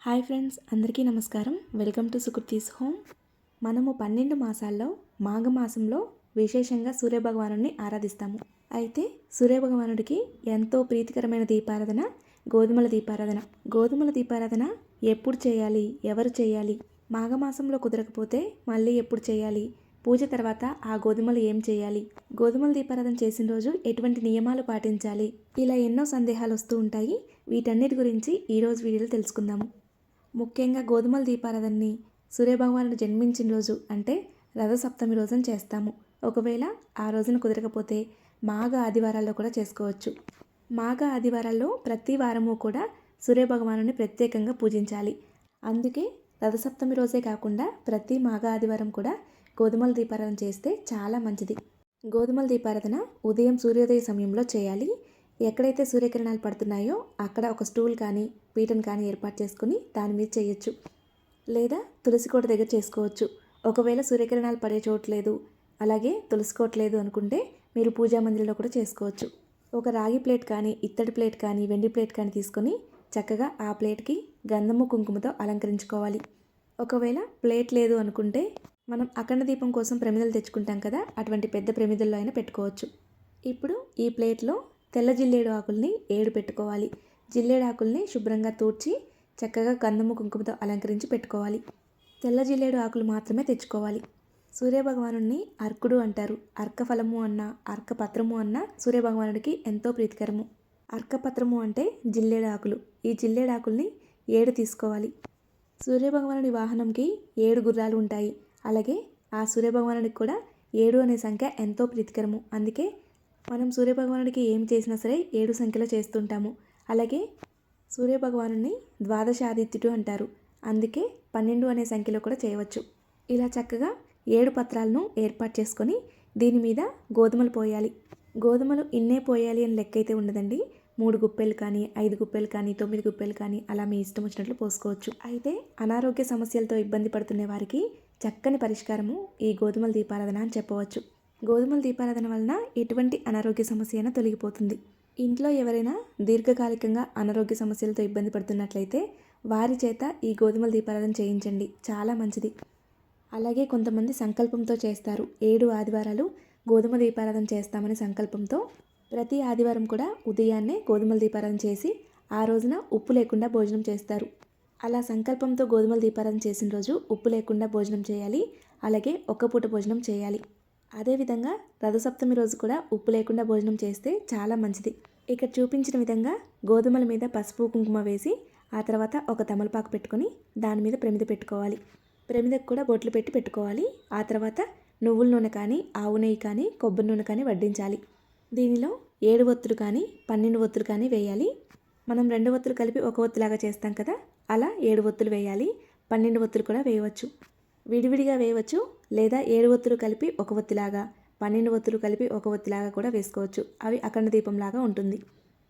Hi friends, అందరికీ నమస్కారం. Welcome to Sukriti's home. మనము 12 మాసాల్లో మాఘమాసంలో విశేషంగా సూర్యభగవానుడిని ఆరాధిస్తాము. అయితే సూర్యభగవానుడికి ఎంతో ప్రీతికరమైన దీపారాధన గోధుమల దీపారాధన. గోధుమల దీపారాధన ఎప్పుడు చేయాలి, ఎవరు చేయాలి, మాఘమాసంలో కుదరకపోతే మళ్ళీ ఎప్పుడు చేయాలి, పూజ తర్వాత ఆ గోధుమలు ఏం చేయాలి, గోధుమల దీపారాధన చేసిన రోజు ఎటువంటి నియమాలు పాటించాలి, ఇలా ఎన్నో సందేహాలు వస్తూ ఉంటాయి. వీటన్నిటి గురించి ఈరోజు వీడియోలో తెలుసుకుందాము. ముఖ్యంగా గోధుమల దీపారాధనని సూర్యభగవానుడు జన్మించిన రోజు అంటే రథసప్తమి రోజున చేస్తాము. ఒకవేళ ఆ రోజున కుదరకపోతే మాఘ ఆదివారాల్లో కూడా చేసుకోవచ్చు. మాఘ ఆదివారాల్లో ప్రతి వారము కూడా సూర్యభగవానుని ప్రత్యేకంగా పూజించాలి. అందుకే రథసప్తమి రోజే కాకుండా ప్రతి మాఘ ఆదివారం కూడా గోధుమల దీపారాధన చేస్తే చాలా మంచిది. గోధుమల దీపారాధన ఉదయం సూర్యోదయ సమయంలో చేయాలి. ఎక్కడైతే సూర్యకిరణాలు పడుతున్నాయో అక్కడ ఒక స్టూల్ కానీ పీటను కానీ ఏర్పాటు చేసుకుని దాని మీద చేయొచ్చు. లేదా తులసి కోట దగ్గర చేసుకోవచ్చు. ఒకవేళ సూర్యకిరణాలు పడే చోటు లేదు, అలాగే తులసి కోట లేదు అనుకుంటే మీరు పూజా మందిరంలో కూడా చేసుకోవచ్చు. ఒక రాగి ప్లేట్ కానీ, ఇత్తడి ప్లేట్ కానీ, వెండి ప్లేట్ కానీ తీసుకొని చక్కగా ఆ ప్లేట్కి గంధము కుంకుమతో అలంకరించుకోవాలి. ఒకవేళ ప్లేట్ లేదు అనుకుంటే మనం అఖండ దీపం కోసం ప్రమిదలు తెచ్చుకుంటాం కదా, అటువంటి పెద్ద ప్రమిదల్లో అయినా పెట్టుకోవచ్చు. ఇప్పుడు ఈ ప్లేట్లో తెల్ల జిల్లేడు ఆకుల్ని 7 పెట్టుకోవాలి. జిల్లేడు ఆకుల్ని శుభ్రంగా తూడ్చి చక్కగా గంధము కుంకుమతో అలంకరించి పెట్టుకోవాలి. తెల్ల జిల్లేడు ఆకులు మాత్రమే తెచ్చుకోవాలి. సూర్యభగవానుడిని అర్కుడు అంటారు. అర్కఫలము అన్న, అర్కపత్రము అన్న సూర్యభగవానుడికి ఎంతో ప్రీతికరము. అర్కపత్రము అంటే జిల్లేడు ఆకులు. ఈ జిల్లేడు ఆకుల్ని 7 తీసుకోవాలి. సూర్యభగవానుడి వాహనంకి 7 గుర్రాలు ఉంటాయి. అలాగే ఆ సూర్యభగవానుడికి కూడా 7 అనే సంఖ్య ఎంతో ప్రీతికరము. అందుకే మనం సూర్యభగవానుడికి ఏం చేసినా సరే 7 సంఖ్యలో చేస్తుంటాము. అలాగే సూర్యభగవానుడిని ద్వాదశాదిత్యుడు అంటారు. అందుకే 12 అనే సంఖ్యలో కూడా చేయవచ్చు. ఇలా చక్కగా 7 పత్రాలను ఏర్పాటు చేసుకొని దీని మీద గోధుమలు పోయాలి. గోధుమలు ఇన్నే పోయాలి అని లెక్క అయితే ఉండదండి. 3 గుప్పెలు కానీ, 5 గుప్పెలు కానీ, 9 గుప్పెలు కానీ అలా మీ ఇష్టం వచ్చినట్లు పోసుకోవచ్చు. అయితే అనారోగ్య సమస్యలతో ఇబ్బంది పడుతున్న వారికి చక్కని పరిష్కారము ఈ గోధుమల దీపారాధన అని చెప్పవచ్చు. గోధుమల దీపారాధన వలన ఎటువంటి అనారోగ్య సమస్య అయినా తొలగిపోతుంది. ఇంట్లో ఎవరైనా దీర్ఘకాలికంగా అనారోగ్య సమస్యలతో ఇబ్బంది పడుతున్నట్లయితే వారి చేత ఈ గోధుమల దీపారాధన చేయించండి, చాలా మంచిది. అలాగే కొంతమంది సంకల్పంతో చేస్తారు. 7 ఆదివారాలు గోధుమ దీపారాధన చేస్తామని సంకల్పంతో ప్రతి ఆదివారం కూడా ఉదయాన్నే గోధుమల దీపారాధన చేసి ఆ రోజున ఉప్పు లేకుండా భోజనం చేస్తారు. అలా సంకల్పంతో గోధుమల దీపారాధన చేసిన రోజు ఉప్పు లేకుండా భోజనం చేయాలి. అలాగే ఒక్క పూట భోజనం చేయాలి. అదేవిధంగా రథసప్తమి రోజు కూడా ఉప్పు లేకుండా భోజనం చేస్తే చాలా మంచిది. ఇక్కడ చూపించిన విధంగా గోధుమల మీద పసుపు కుంకుమ వేసి ఆ తర్వాత ఒక తమలపాకు పెట్టుకొని దాని మీద ప్రమిద పెట్టుకోవాలి. ప్రమిదకు కూడా బొట్లు పెట్టి పెట్టుకోవాలి. ఆ తర్వాత నువ్వుల నూనె కానీ, ఆవు నెయ్యి కానీ, కొబ్బరి నూనె కానీ వడ్డించాలి. దీనిలో 7 ఒత్తులు కానీ 12 ఒత్తులు కానీ వేయాలి. మనం 2 ఒత్తులు కలిపి ఒక ఒత్తులాగా చేస్తాం కదా, అలా 7 ఒత్తులు వేయాలి. 12 ఒత్తులు కూడా వేయవచ్చు. విడివిడిగా వేయవచ్చు, లేదా 7 ఒత్తులు కలిపి ఒక ఒత్తిలాగా, 12 ఒత్తులు కలిపి ఒక ఒత్తిలాగా కూడా వేసుకోవచ్చు. అవి అఖండ దీపంలాగా ఉంటుంది.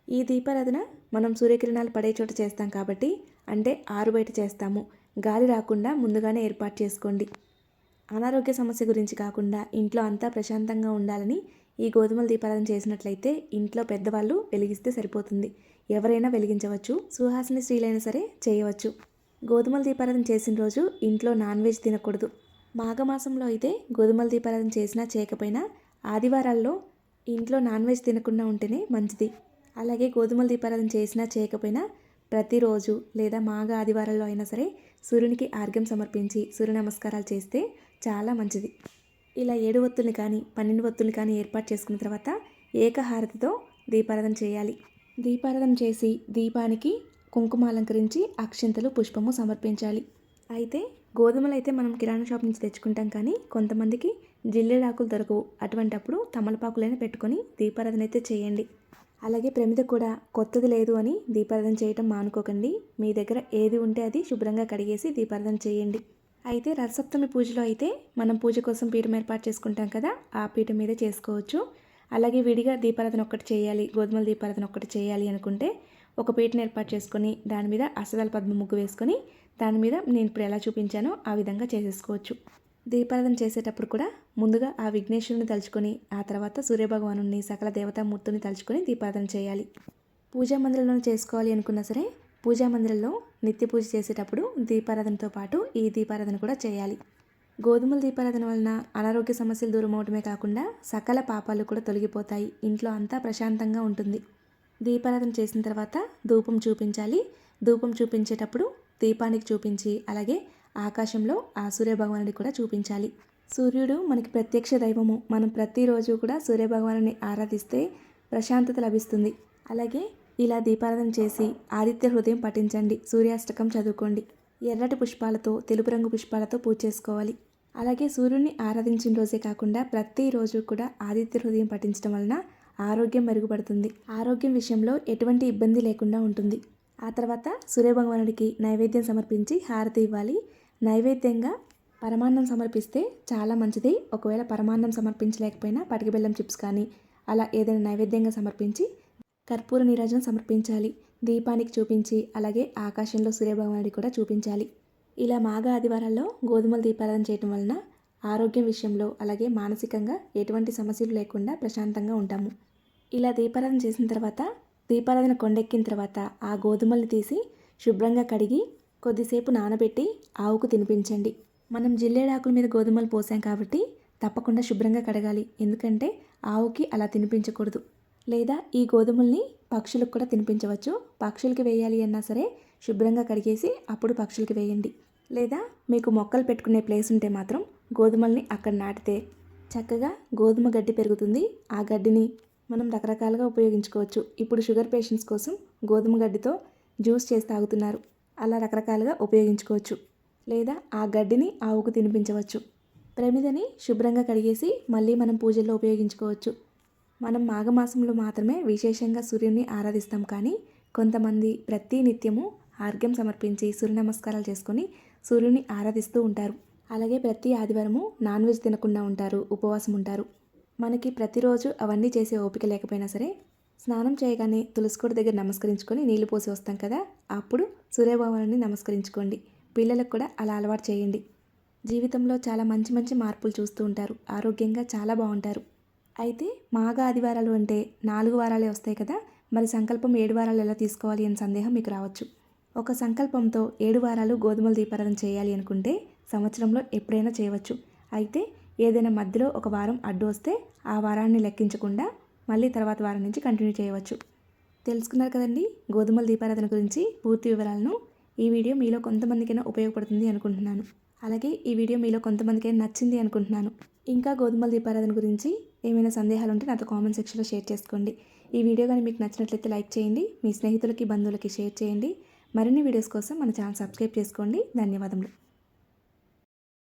ఈ దీపారాధన మనం సూర్యకిరణాలు పడే చోట చేస్తాం కాబట్టి, అంటే ఆరు బయట చేస్తాము. గాలి రాకుండా ముందుగానే ఏర్పాటు చేసుకోండి. అనారోగ్య సమస్య గురించి కాకుండా ఇంట్లో అంతా ప్రశాంతంగా ఉండాలని ఈ గోధుమల దీపారాధన చేసినట్లయితే ఇంట్లో పెద్దవాళ్ళు వెలిగిస్తే సరిపోతుంది. ఎవరైనా వెలిగించవచ్చు. సుహాసిని స్త్రీలైనా సరే చేయవచ్చు. గోధుమల దీపారాధన చేసిన రోజు ఇంట్లో నాన్ వెజ్ తినకూడదు. మాఘమాసంలో అయితే గోధుమల దీపారాధన చేసినా చేయకపోయినా ఆదివారాల్లో ఇంట్లో నాన్ వెజ్ తినకుండా ఉంటేనే మంచిది. అలాగే గోధుమల దీపారాధన చేసినా చేయకపోయినా ప్రతిరోజు లేదా మాఘ ఆదివారాల్లో అయినా సరే సూర్యునికి ఆర్ఘ్యం సమర్పించి సూర్య నమస్కారాలు చేస్తే చాలా మంచిది. ఇలా 7 ఒత్తుల్ని కానీ 12 ఒత్తుల్ని కానీ ఏర్పాటు చేసుకున్న తర్వాత ఏకహారతితో దీపారాధన చేయాలి. దీపారాధన చేసి దీపానికి కుంకుమ అలంకరించి అక్షింతలు పుష్పము సమర్పించాలి. అయితే గోధుమలు అయితే మనం కిరాణా షాప్ నుంచి తెచ్చుకుంటాం, కానీ కొంతమందికి జిల్లేడాకులు దొరకవు. అటువంటప్పుడు తమలపాకులైనా పెట్టుకొని దీపారాధన అయితే చేయండి. అలాగే ప్రమిద కూడా కొత్తది లేదు అని దీపారాధన చేయటం మానుకోకండి. మీ దగ్గర ఏది ఉంటే అది శుభ్రంగా కడిగేసి దీపారాధన చేయండి. అయితే రథసప్తమి పూజలో అయితే మనం పూజ కోసం పీఠం ఏర్పాటు చేసుకుంటాం కదా, ఆ పీఠం మీద చేసుకోవచ్చు. అలాగే విడిగా దీపారాధన ఒక్కటి చేయాలి, గోధుమల దీపారాధన ఒక్కటి చేయాలి అనుకుంటే ఒక పీటను ఏర్పాటు చేసుకొని దాని మీద అష్టదళ పద్మ ముగ్గు వేసుకొని దాని మీద నేను ఇప్పుడు ఎలా చూపించానో ఆ విధంగా చేసేసుకోవచ్చు. దీపారాధన చేసేటప్పుడు కూడా ముందుగా ఆ విఘ్నేశ్వరుని తలుచుకొని ఆ తర్వాత సూర్యభగవానుని సకల దేవతామూర్తిని తలుచుకొని దీపారాధన చేయాలి. పూజా మందిరంలో చేసుకోవాలి అనుకున్నా సరే పూజా మందిరంలో నిత్య పూజ చేసేటప్పుడు దీపారాధనతో పాటు ఈ దీపారాధన కూడా చేయాలి. గోధుమల దీపారాధన వలన అనారోగ్య సమస్యలు దూరం అవడమే కాకుండా సకల పాపాలు కూడా తొలగిపోతాయి. ఇంట్లో అంతా ప్రశాంతంగా ఉంటుంది. దీపారాధన చేసిన తర్వాత ధూపం చూపించాలి. ధూపం చూపించేటప్పుడు దీపానికి చూపించి అలాగే ఆకాశంలో ఆ సూర్యభగవానుడికి కూడా చూపించాలి. సూర్యుడు మనకి ప్రత్యక్ష దైవము. మనం ప్రతిరోజు కూడా సూర్యభగవానుని ఆరాధిస్తే ప్రశాంతత లభిస్తుంది. అలాగే ఇలా దీపారాధన చేసి ఆదిత్య హృదయం పఠించండి. సూర్యాష్టకం చదువుకోండి. ఎర్రటి పుష్పాలతో తెలుపు రంగు పుష్పాలతో పూజ చేసుకోవాలి. అలాగే సూర్యుడిని ఆరాధించిన రోజే కాకుండా ప్రతిరోజు కూడా ఆదిత్య హృదయం పఠించడం వలన ఆరోగ్యం మెరుగుపడుతుంది. ఆరోగ్యం విషయంలో ఎటువంటి ఇబ్బంది లేకుండా ఉంటుంది. ఆ తర్వాత సూర్యభగవానుడికి నైవేద్యం సమర్పించి హారతి ఇవ్వాలి. నైవేద్యంగా పరమాన్నం సమర్పిస్తే చాలా మంచిది. ఒకవేళ పరమాన్నం సమర్పించలేకపోయినా పటిక బెల్లం చిప్స్ కానీ అలా ఏదైనా నైవేద్యంగా సమర్పించి కర్పూర నీరాజనం సమర్పించాలి. దీపానికి చూపించి అలాగే ఆకాశంలో సూర్యభగవానుడికి కూడా చూపించాలి. ఇలా మాఘ ఆదివారాల్లో గోధుమల దీపారాధన చేయడం వలన ఆరోగ్యం విషయంలో అలాగే మానసికంగా ఎటువంటి సమస్యలు లేకుండా ప్రశాంతంగా ఉంటాము. ఇలా దీపారాధన చేసిన తర్వాత దీపారాధన కొండెక్కిన తర్వాత ఆ గోధుమల్ని తీసి శుభ్రంగా కడిగి కొద్దిసేపు నానబెట్టి ఆవుకు తినిపించండి. మనం జిల్లేడాకుల మీద గోధుమలు పోసాం కాబట్టి తప్పకుండా శుభ్రంగా కడగాలి. ఎందుకంటే ఆవుకి అలా తినిపించకూడదు. లేదా ఈ గోధుమల్ని పక్షులకు కూడా తినిపించవచ్చు. పక్షులకి వేయాలి అన్నా సరే శుభ్రంగా కడిగేసి అప్పుడు పక్షులకి వేయండి. లేదా మీకు మొక్కలు పెట్టుకునే ప్లేస్ ఉంటే మాత్రం గోధుమల్ని అక్కడ నాటితే చక్కగా గోధుమ గడ్డి పెరుగుతుంది. ఆ గడ్డిని మనం రకరకాలుగా ఉపయోగించుకోవచ్చు. ఇప్పుడు షుగర్ పేషెంట్స్ కోసం గోధుమ గడ్డితో జ్యూస్ చేసి తాగుతున్నారు. అలా రకరకాలుగా ఉపయోగించుకోవచ్చు. లేదా ఆ గడ్డిని ఆవుకు తినిపించవచ్చు. ప్రమిదని శుభ్రంగా కడిగేసి మళ్ళీ మనం పూజల్లో ఉపయోగించుకోవచ్చు. మనం మాఘమాసంలో మాత్రమే విశేషంగా సూర్యుని ఆరాధిస్తాం. కానీ కొంతమంది ప్రతి నిత్యము ఆర్ఘ్యం సమర్పించి సూర్య నమస్కారాలు చేసుకొని సూర్యుని ఆరాధిస్తూ ఉంటారు. అలాగే ప్రతి ఆదివారము నాన్ వెజ్ తినకుండా ఉంటారు, ఉపవాసం ఉంటారు. మనకి ప్రతిరోజు అవన్నీ చేసే ఓపిక లేకపోయినా సరే స్నానం చేయగానే తులసికోట దగ్గర నమస్కరించుకొని నీళ్లు పోసి వస్తాం కదా, అప్పుడు సూర్యభగవానుని నమస్కరించుకోండి. పిల్లలకు కూడా అలా అలవాటు చేయండి. జీవితంలో చాలా మంచి మంచి మార్పులు చూస్తూ ఉంటారు. ఆరోగ్యంగా చాలా బాగుంటారు. అయితే మాఘ ఆదివారాలు అంటే 4 వారాలే వస్తాయి కదా, మరి సంకల్పం 7 వారాలు ఎలా తీసుకోవాలి అనే సందేహం మీకు రావచ్చు. ఒక సంకల్పంతో 7 వారాలు గోధుమల దీపారాధన చేయాలి అనుకుంటే సంవత్సరంలో ఎప్పుడైనా చేయవచ్చు. అయితే ఏదైనా మధ్యలో ఒక వారం అడ్డు వస్తే ఆ వారాన్ని లెక్కించకుండా మళ్ళీ తర్వాత వారం నుంచి కంటిన్యూ చేయవచ్చు. తెలుసుకున్నారు కదండి గోధుమల దీపారాధన గురించి పూర్తి వివరాలను. ఈ వీడియో మీలో కొంతమందికైనా ఉపయోగపడుతుంది అనుకుంటున్నాను. అలాగే ఈ వీడియో మీలో కొంతమందికైనా నచ్చింది అనుకుంటున్నాను. ఇంకా గోధుమల దీపారాధన గురించి ఏమైనా సందేహాలు ఉంటే నాతో కామెంట్ సెక్షన్లో షేర్ చేసుకోండి. ఈ వీడియో కానీ మీకు నచ్చినట్లయితే లైక్ చేయండి. మీ స్నేహితులకి బంధువులకి షేర్ చేయండి. మరిన్ని వీడియోస్ కోసం మన ఛానల్ సబ్స్క్రైబ్ చేసుకోండి. ధన్యవాదములు.